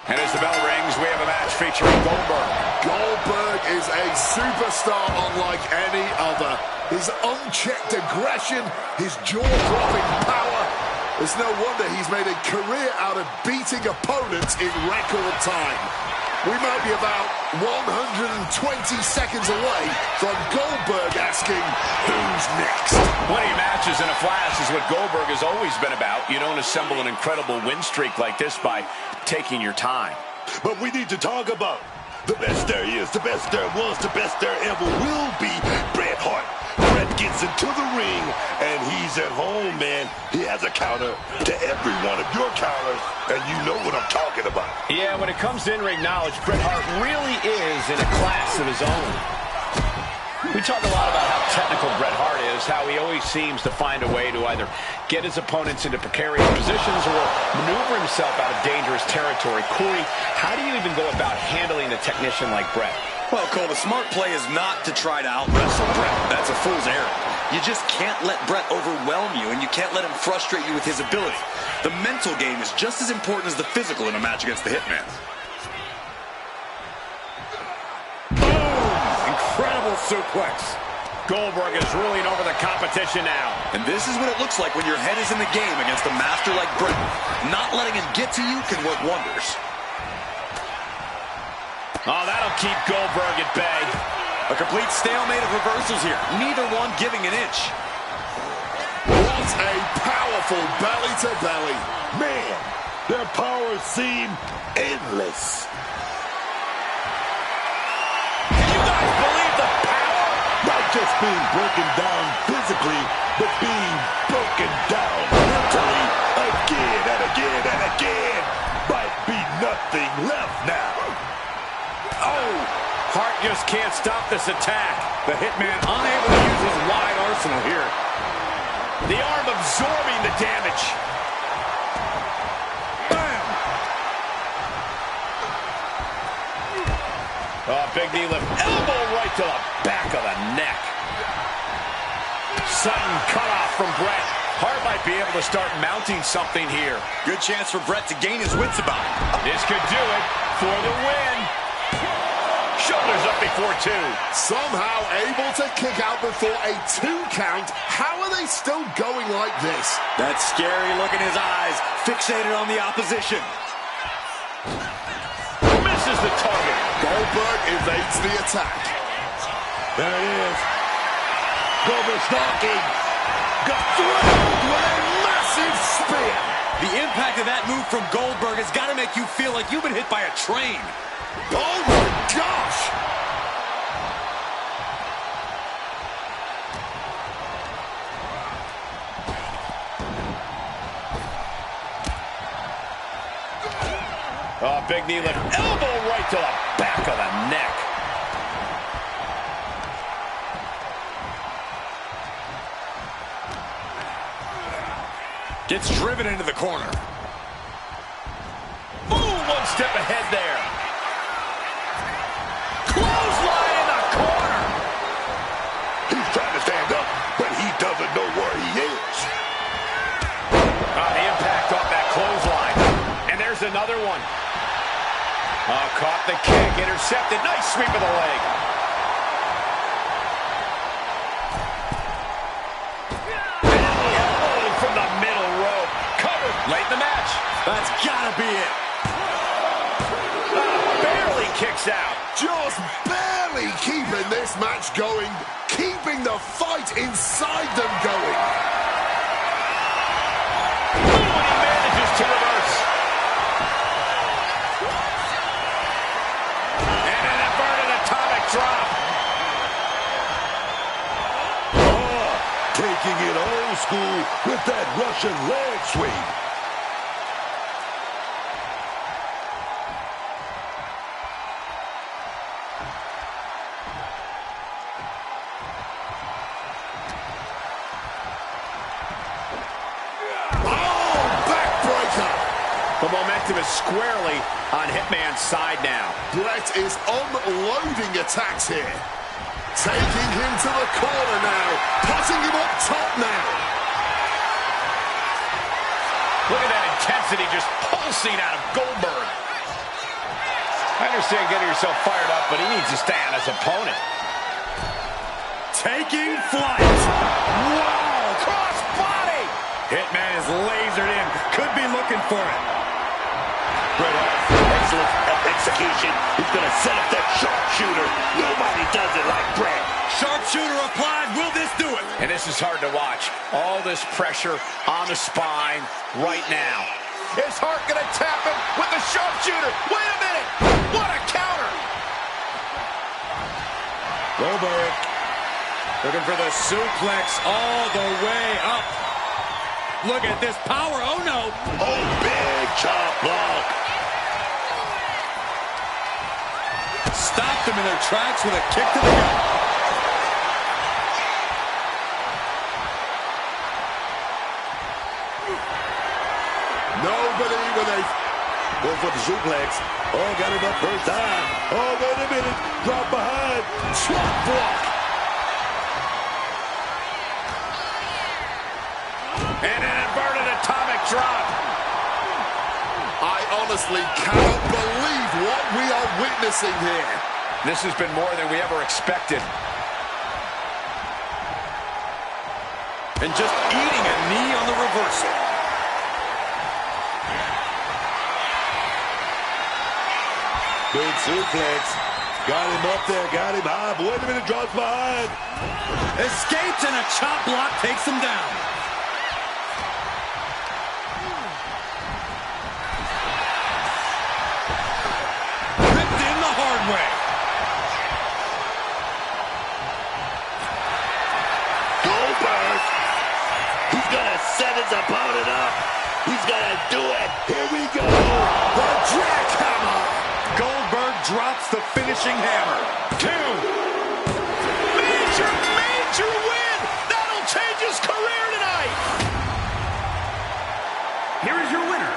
And as the bell rings, we have a match featuring Goldberg. Goldberg is a superstar unlike any other. His unchecked aggression, his jaw-dropping power. It's no wonder he's made a career out of beating opponents in record time. We might be about 120 seconds away from Goldberg asking, who's next? Winning matches in a flash is what Goldberg has always been about. You don't assemble an incredible win streak like this by taking your time. But we need to talk about the best there is, the best there was, the best there ever will be, Bret Hart. Bret gets into the ring, and he's at home, man. He has a counter to every one of your counters, and you know what I'm talking about. Yeah, when it comes to in-ring knowledge, Bret Hart really is in a class of his own. We talk a lot about how technical Bret Hart is, how he always seems to find a way to either get his opponents into precarious positions or maneuver himself out of dangerous territory. Corey, how do you even go about handling a technician like Bret? Well, Cole, the smart play is not to try to out-wrestle Bret. That's a fool's errand. You just can't let Bret overwhelm you, and you can't let him frustrate you with his ability. The mental game is just as important as the physical in a match against the Hitman. Incredible suplex. Goldberg is ruling over the competition now. And this is what it looks like when your head is in the game against a master like Bret. Not letting him get to you can work wonders. Oh, that'll keep Goldberg at bay. A complete stalemate of reversals here. Neither one giving an inch. What a powerful belly-to-belly. Man, their powers seem endless. Can you guys believe the power? Not just being broken down physically, but being broken down mentally again and again and again. Might be nothing left now. Oh, Hart just can't stop this attack. The Hitman unable to use his wide arsenal here. The arm absorbing the damage. Bam! Oh, big knee lift. Elbow right to the back of the neck. Sudden cutoff from Bret. Hart might be able to start mounting something here. Good chance for Bret to gain his wits about it. This could do it for the win. Shoulders up before two. Somehow able to kick out before a 2 count. How are they still going like this? That scary look in his eyes, fixated on the opposition. Misses the target. Goldberg evades the attack. There it is. Goldberg stalking. Got through with a massive spear. The impact of that move from Goldberg has got to make you feel like you've been hit by a train. Oh my gosh! Oh, big knee lift. Elbow right to the back of the neck. Gets driven into the corner. Ooh, one step ahead there. Clothesline in the corner. He's trying to stand up, but he doesn't know where he is. The impact off that clothesline. And there's another one. Oh, caught the kick, intercepted. Nice sweep of the leg. Elbow from the middle rope. Covered late in the match. That's gotta be it. Barely kicks out. Just barely keeping this match going, keeping the fight inside them going. Ooh, and he manages to reverse. And an inverted atomic drop. Oh, taking it old school with that Russian leg sweep. The momentum is squarely on Hitman's side now. Bret is unloading attacks here. Taking him to the corner now. Putting him up top now. Look at that intensity just pulsing out of Goldberg. I understand getting yourself fired up, but he needs to stay on his opponent. Taking flight. Wow, cross body. Hitman is lasered in. Could be looking for it. Bret Hart, excellent execution. He's going to set up that sharpshooter. Nobody does it like Bret. Sharpshooter applied. Will this do it? And this is hard to watch. All this pressure on the spine right now. Is Hart going to tap him with the sharpshooter? Wait a minute. What a counter. Goldberg looking for the suplex all the way up. Look at this power. Oh, no. Oh, big chop block. Stopped them in their tracks with a kick to the gut. Nobody with a... Going for the suplex. Oh, got him up first time. Oh, wait a minute. Drop behind. Chop block. And an inverted atomic drop. I honestly cannot believe what we are witnessing here. This has been more than we ever expected. And just eating a knee on the reversal. Big suplex. Got him up there. Got him high. But wait a minute. Drops behind. Escapes and a chop block takes him down. Ripped in the hard way. Goldberg. He's going to set his opponent up. He's going to do it. Here we go. The jackhammer. Goldberg drops the finishing hammer. 2. Major, major win. That'll change his career tonight. Here is your winner,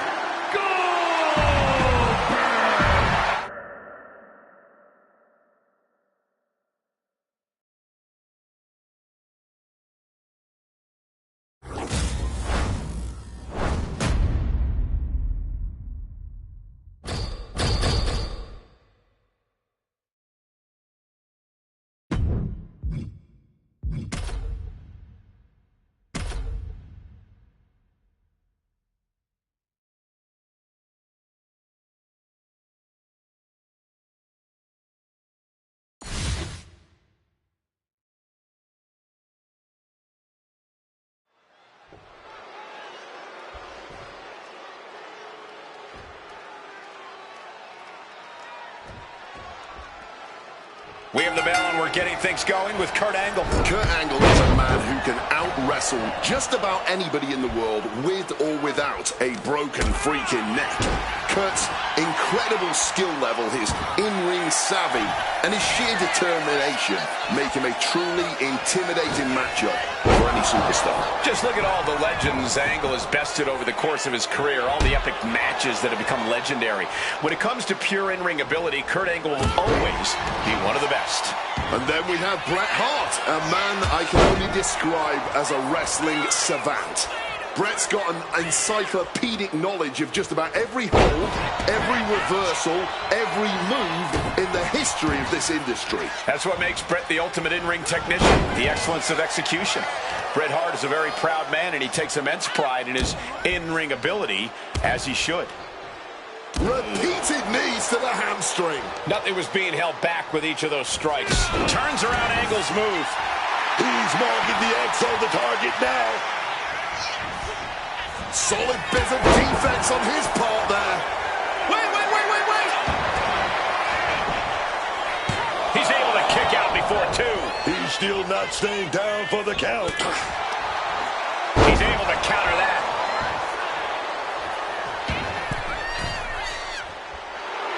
We have the bell and we're getting things going with Kurt Angle. Kurt Angle is a man who can out-wrestle just about anybody in the world with or without a broken freaking neck. Kurt's incredible skill level, his in-ring savvy, and his sheer determination make him a truly intimidating matchup for any superstar. Just look at all the legends Angle has bested over the course of his career, all the epic matches that have become legendary. When it comes to pure in-ring ability, Kurt Angle will always be one of the best. And then we have Bret Hart, a man I can only describe as a wrestling savant. Bret's got an encyclopedic knowledge of just about every hold, every reversal, every move in the history of this industry. That's what makes Bret the ultimate in-ring technician, the excellence of execution. Bret Hart is a very proud man, and he takes immense pride in his in-ring ability, as he should. Repeated knees to the hamstring. Nothing was being held back with each of those strikes. Turns around Angle's move. He's marking the X on the target now. Solid bit of defense on his part there. Wait. He's able to kick out before 2. He's still not staying down for the count. He's able to counter that.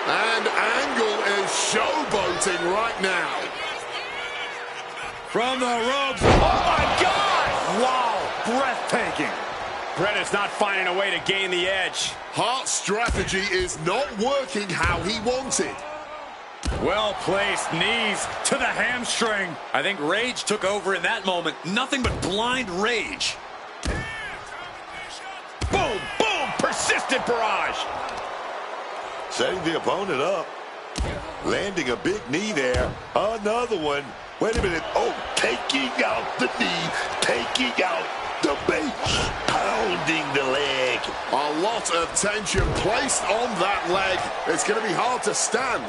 And Angle is showboating right now. From the ropes. Oh, my God! Wow, breathtaking. Bret is not finding a way to gain the edge. Hart's strategy is not working how he wanted. Well-placed knees to the hamstring. I think rage took over in that moment. Nothing but blind rage. Boom, boom, persistent barrage. Setting the opponent up. Landing a big knee there. Another one. Wait a minute. Oh, taking out the knee. Taking out the base. Pounding the leg. A lot of tension placed on that leg. It's going to be hard to stand.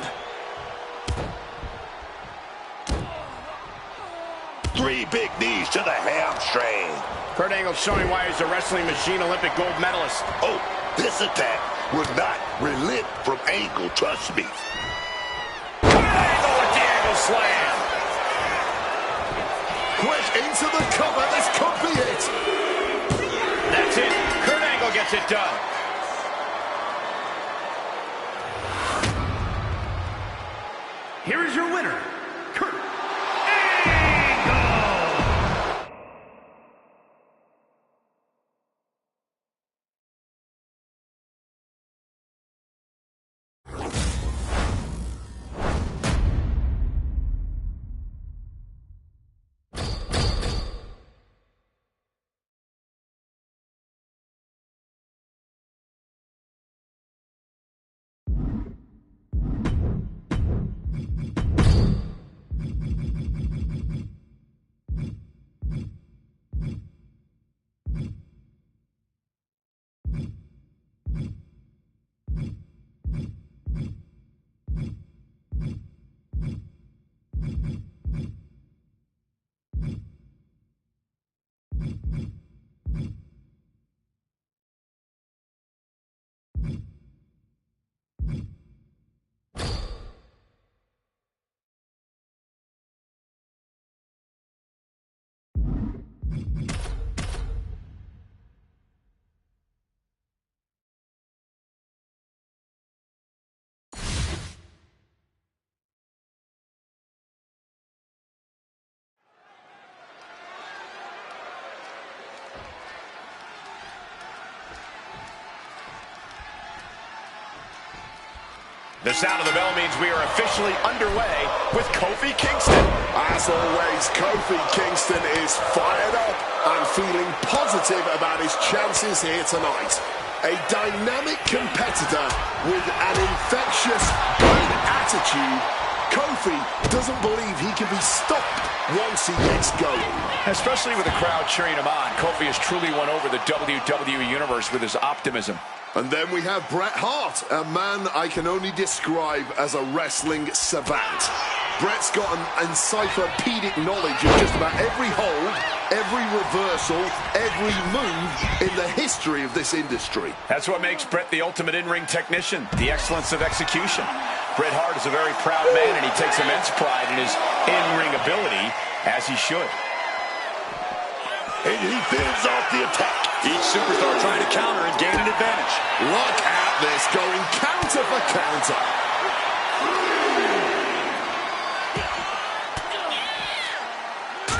3 big knees to the hamstring. Kurt Angle showing why he's a wrestling machine, Olympic gold medalist. Oh, this attack will not relent from Angle, trust me. Kurt Angle with the Angle slam. Quick into the cover. This could be it. That's it. Kurt Angle gets it done. Here is your winner, Kurt. The sound of the bell means we are officially underway with Kofi Kingston. As always, Kofi Kingston is fired up and feeling positive about his chances here tonight. A dynamic competitor with an infectious, good attitude. Kofi doesn't believe he can be stopped once he gets going. Especially with the crowd cheering him on, Kofi has truly won over the WWE Universe with his optimism. And then we have Bret Hart, a man I can only describe as a wrestling savant. Bret's got an encyclopedic knowledge of just about every hold, every reversal, every move in the history of this industry. That's what makes Bret the ultimate in-ring technician, the excellence of execution. Bret Hart is a very proud man, and he takes immense pride in his in-ring ability, as he should. And he fends off the attack. Each superstar trying to counter and gain an advantage. Look at this, going counter for counter.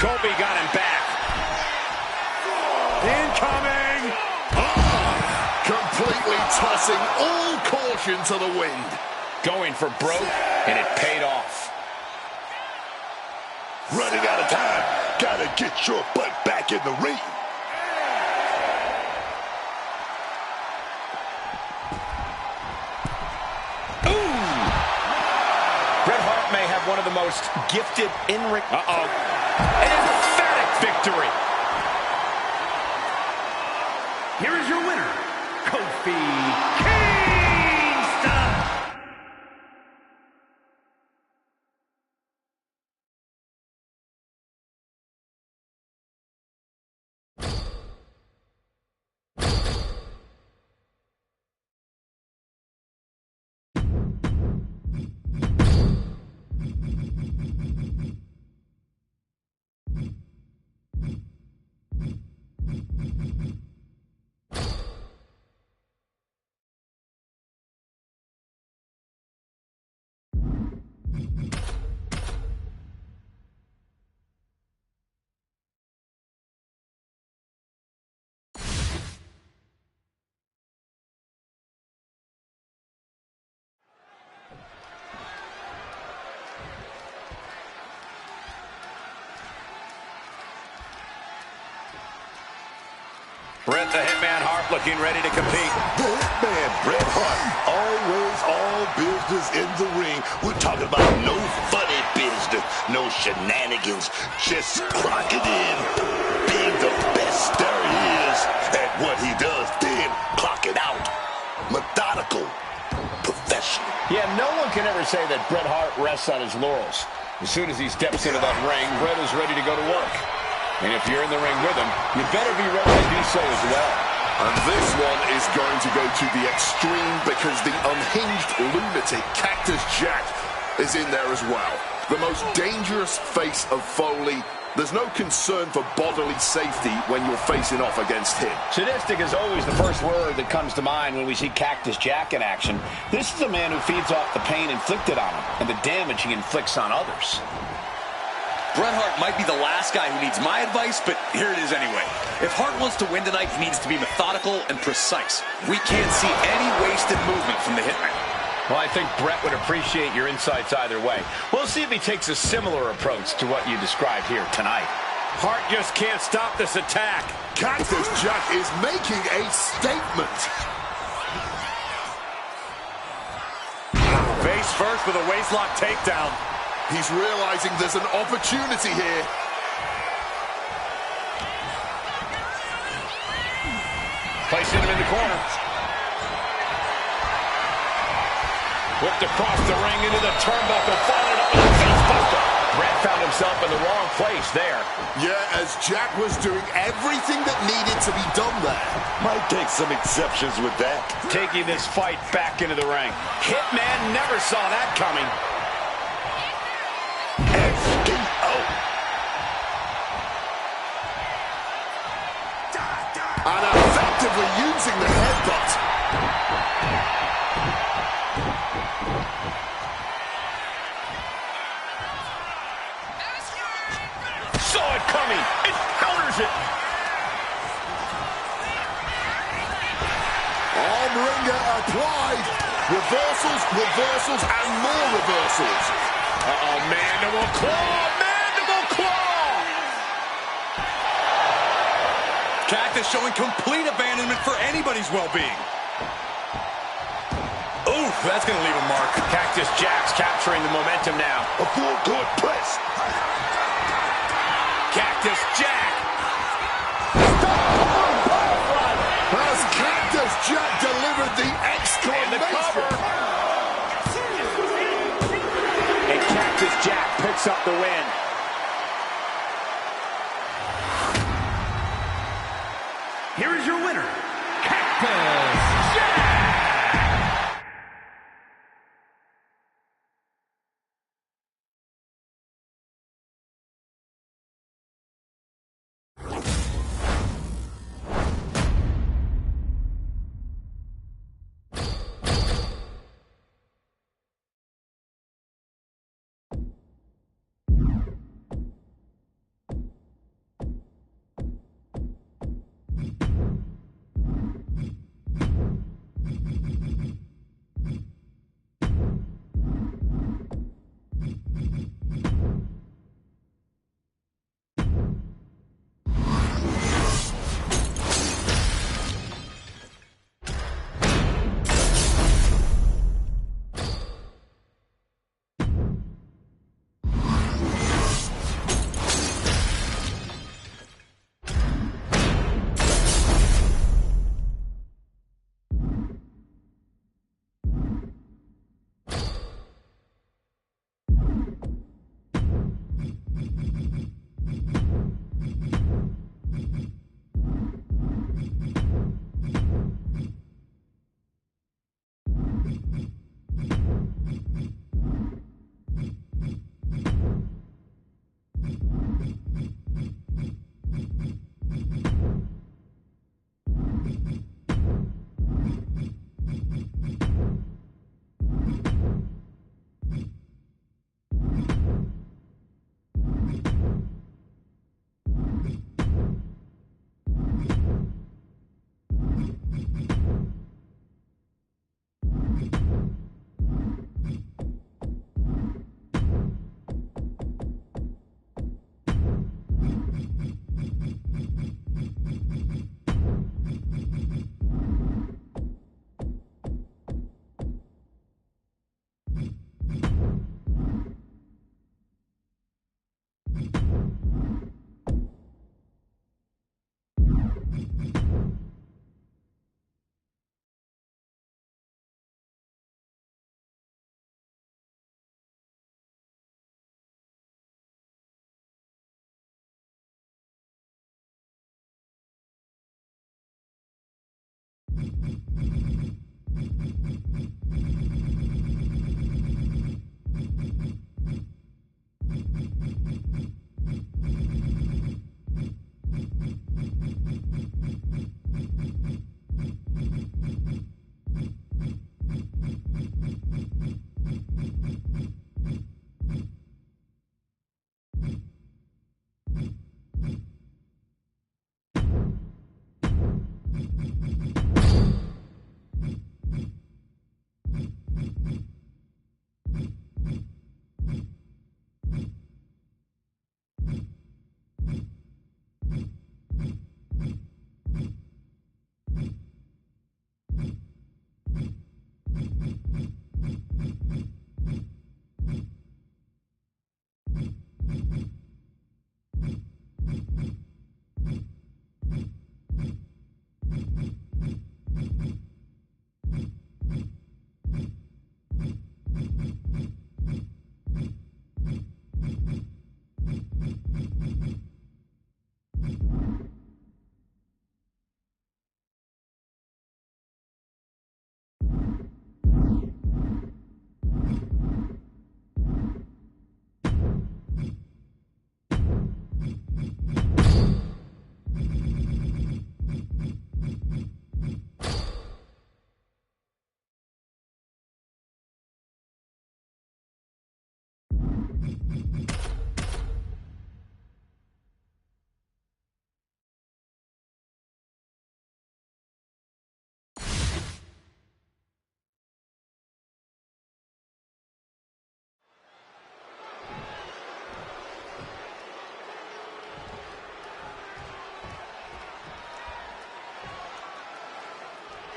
Kofi got him back. Incoming! Completely tossing all caution to the wind. Going for broke, and it paid off. Running out of time. Gotta get your butt back in the ring. May have one of the most gifted in-ring... An emphatic victory. Here is your winner, Kofi Kingston. Bret the Hitman Hart looking ready to compete. The Hitman, Bret Hart, always all business shoulders in the ring. We're talking about no funny business, no shenanigans, just clock it in, being the best there is at what he does, then clock it out. Methodical, professional. Yeah, no one can ever say that Bret Hart rests on his laurels. As soon as he steps into that ring, Bret is ready to go to work. And if you're in the ring with him, you better be ready to do so as well. And this one is going to go to the extreme because the unhinged lunatic Cactus Jack is in there as well. The most dangerous face of Foley. There's no concern for bodily safety when you're facing off against him. Sadistic is always the first word that comes to mind when we see Cactus Jack in action. This is a man who feeds off the pain inflicted on him and the damage he inflicts on others. Bret Hart might be the last guy who needs my advice, but here it is anyway. If Hart wants to win tonight, he needs to be methodical and precise. We can't see any wasted movement from the Hitman. Well, I think Bret would appreciate your insights either way. We'll see if he takes a similar approach to what you described here tonight. Hart just can't stop this attack. Cactus Jack is making a statement. Face first with a waistlock takedown. He's realizing there's an opportunity here. Placing him in the corner. Whipped across the ring into the turnbuckle, followed up with a facebuster. Bret found himself in the wrong place there. Yeah, as Jack was doing everything that needed to be done there. Might take some exceptions with that. Taking this fight back into the ring. Hitman never saw that coming. And effectively using the headbutt. Saw it coming. It counters it. Armringer applied. Reversals, reversals, and more reversals. Uh-oh, mandible claw, mandible claw! Cactus showing complete abandonment for anybody's well-being. Ooh, that's going to leave a mark. Cactus Jack's capturing the momentum now. A full court press. Cactus Jack. As Cactus Jack delivered the exclamation. And the cover. And Cactus Jack picks up the win. Here is your winner, Cactus Jack!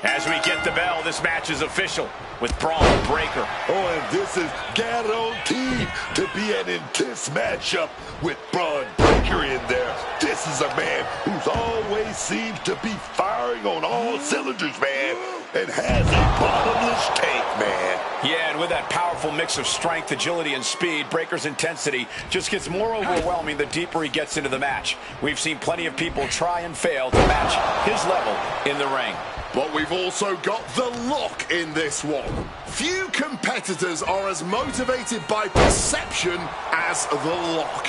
As we get the bell, this match is official with Braun Breaker. Oh, and this is guaranteed to be an intense matchup with Braun Breaker in there. This is a man who's always seems to be firing on all cylinders, man, and has a bottomless tank, man. Yeah, and with that powerful mix of strength, agility, and speed, Breaker's intensity just gets more overwhelming the deeper he gets into the match. We've seen plenty of people try and fail to match his level in the ring. But we've also got the lock in this one. Few competitors are as motivated by perception as the lock.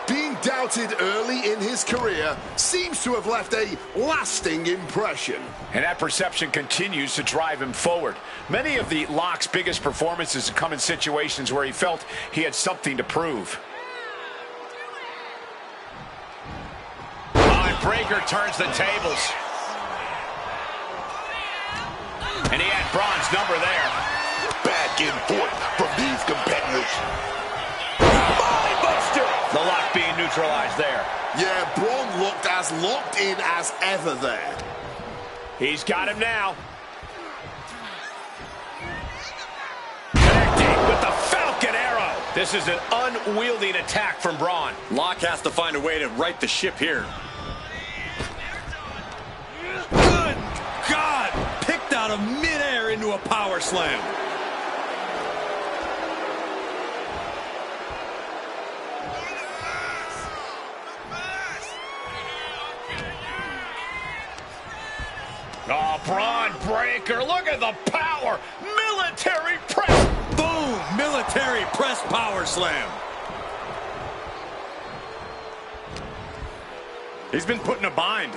Being doubted early in his career seems to have left a lasting impression. And that perception continues to drive him forward. Many of the Lock's biggest performances come in situations where he felt he had something to prove. And Breaker turns the tables. And he had Braun's number there. Back and forth from these competitors. Mindbuster! The Lock being neutralized there. Yeah, Braun looked as locked in as ever there. He's got him now. Connecting with the Falcon Arrow. This is an unwieldy attack from Braun. Lock has to find a way to right the ship here. Good God! Picked out of midair into a power slam. Oh, Braun Breaker, look at the power. Military press. Boom! Military press power slam. He's been put in a bind.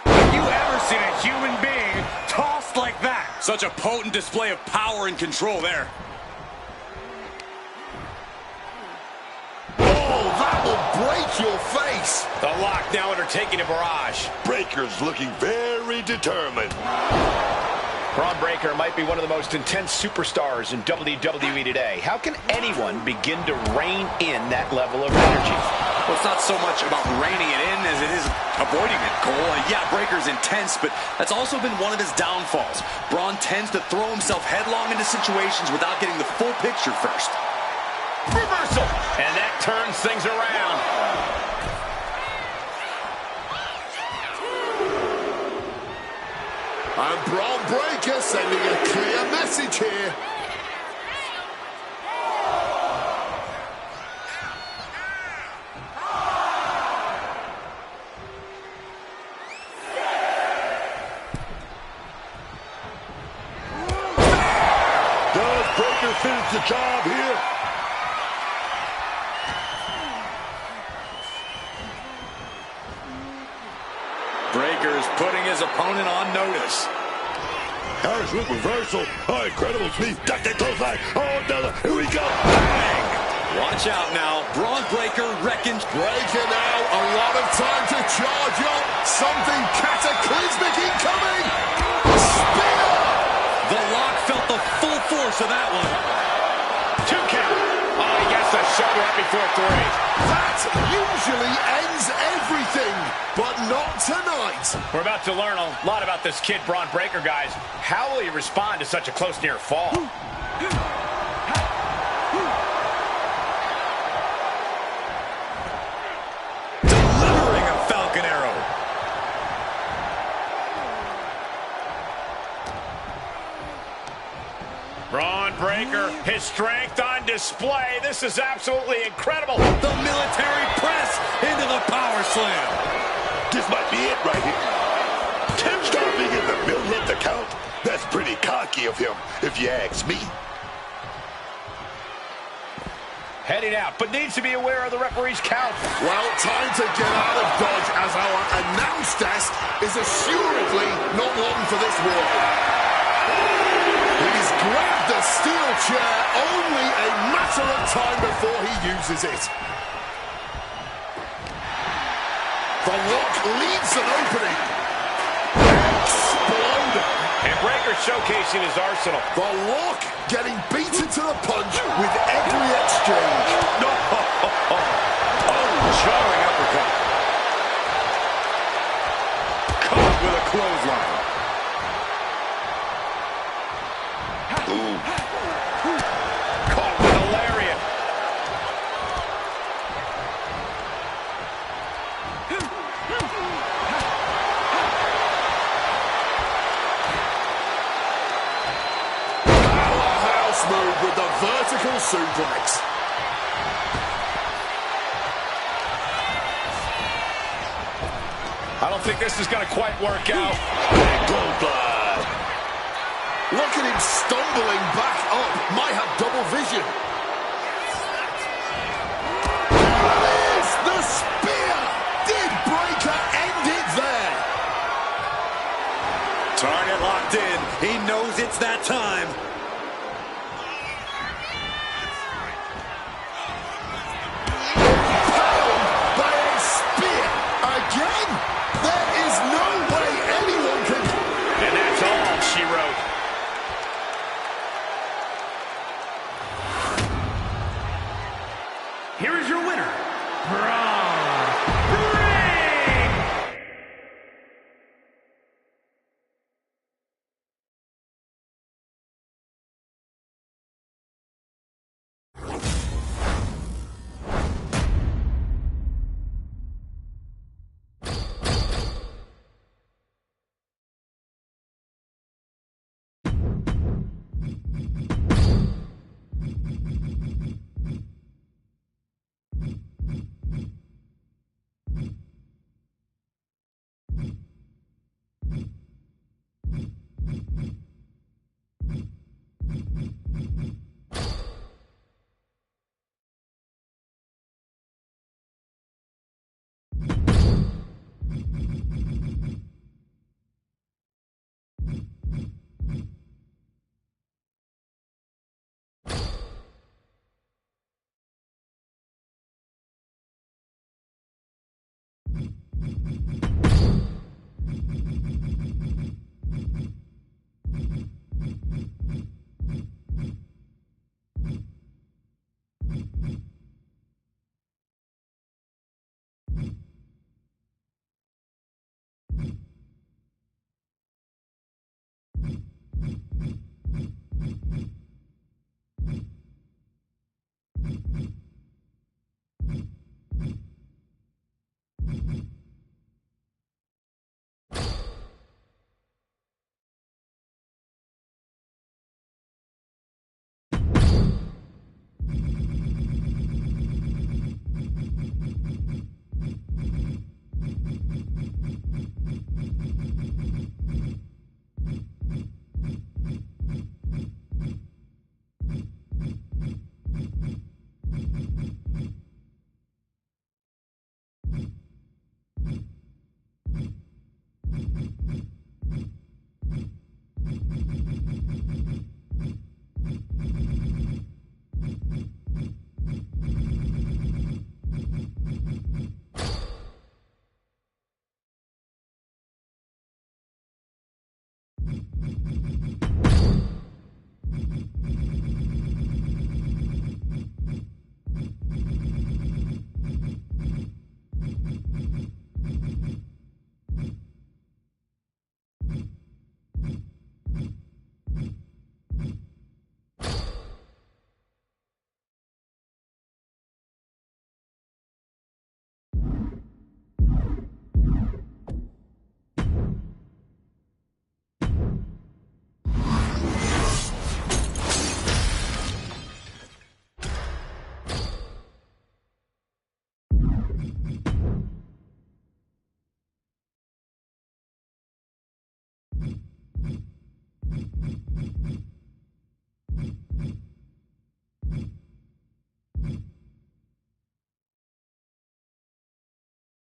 Have you ever seen a human being tossed like that? Such a potent display of power and control there. Oh, that will break your face. The Lock now undertaking a barrage. Breaker's looking very determined. Braun Breaker might be one of the most intense superstars in WWE today. How can anyone begin to rein in that level of energy? Well, it's not so much about reining it in as it is avoiding it, Cole. Yeah, Breaker's intense, but that's also been one of his downfalls. Braun tends to throw himself headlong into situations without getting the full picture first. Reversal! And that turns things around. And Braun Breaker sending a clear message here. finish the job here. Breaker's putting his opponent on notice. Harris with reversal. Oh, incredible speed. Duck that clothesline. Oh, another. Here we go. Bang! Watch out now. Braun Breaker reckons. Breaker now, a lot of time to charge up. Something cataclysmic incoming. Spear! The Lock felt the full force of that one. 2 count. Oh, he gets the shoulder up before 3. That usually ends everything, but not tonight. We're about to learn a lot about this kid, Braun Breaker, guys. How will he respond to such a close near fall? Delivering a Falcon Arrow. Braun Breaker, his strength on display. This is absolutely incredible. The military press into the power slam. This might be it right here. 10 stopping in the middle of the count. That's pretty cocky of him, if you ask me. Heading out, but needs to be aware of the referee's count. Well, time to get out of Dodge, as our announce desk is assuredly not long for this world. He's grabbed the steel chair, only a matter of time before he uses it. The Lock leaves an opening. Exploding. And Breaker showcasing his arsenal. The Lock getting beaten to the punch with every exchange. No. Oh, jarring uppercut. Caught with a clothesline. Caught with a lariat. Powerhouse move with the vertical suplex. I don't think this is going to quite work out. Look at him stumbling back up. Might have double vision. There it is, the spear. Did Breaker end it there? Target locked in. He knows it's that time. Pound by a spear. Again? There is no way anyone can... And that's all she wrote. Here is your winner, Braun Breaker. You